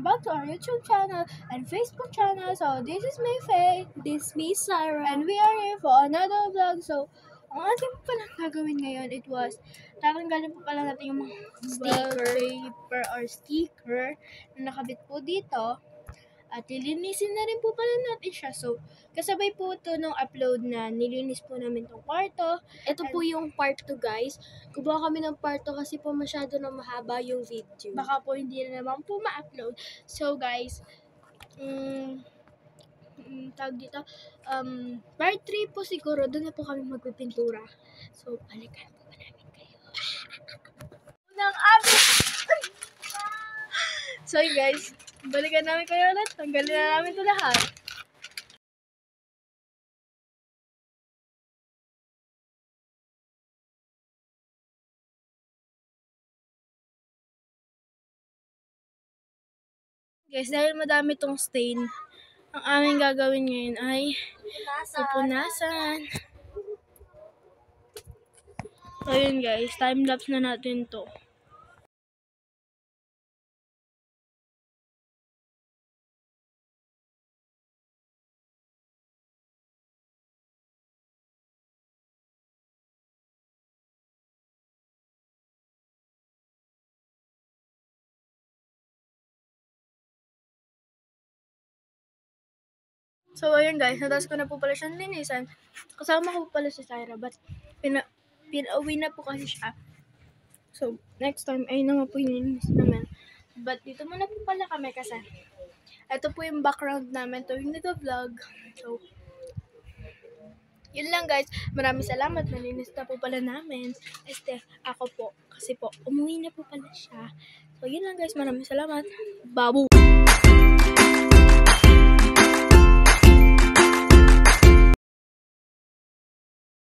back to our YouTube channel and Facebook channel. So this is me, Faye. This is me, Sarah. And we are here for another vlog. So, ang ating po palang gagawin ngayon, it was, tatanggalin po pala natin yung mga wallpaper or sticker na nakabit po dito. At lilinisin na rin po pala natin siya. So, kasabay po ito nung upload na nilinis po namin tong kwarto. Ito po yung part 2, guys. Gumawa kami ng part 2 kasi po masyado na mahaba yung video. Baka po hindi na naman po ma-upload. So, guys, tawag dito, part 3 po siguro, doon na po kami magpipintura. So, balikan po ba namin kayo? Unang amin! So, guys, balikan namin kayo ulit. Tanggalin na namin ito lahat. Guys, dahil madami tong stain, ang aming gagawin ngayon ay pupunasan. So, yun guys, time-lapse na natin to. So, ayun guys, natas ko na po pala siyang linisan. Kasama ko pala si Sarah, but pinauwi na po kasi siya. So, next time, ayun na nga po yung linisan namin. But dito muna po pala kami kasi ito po yung background namin tuwing nag-vlog. So, yun lang guys. Maraming salamat. Nalinis na po pala namin. Ako po. Kasi po, umuwi na po pala siya. So, yun lang guys. Maraming salamat. Babu!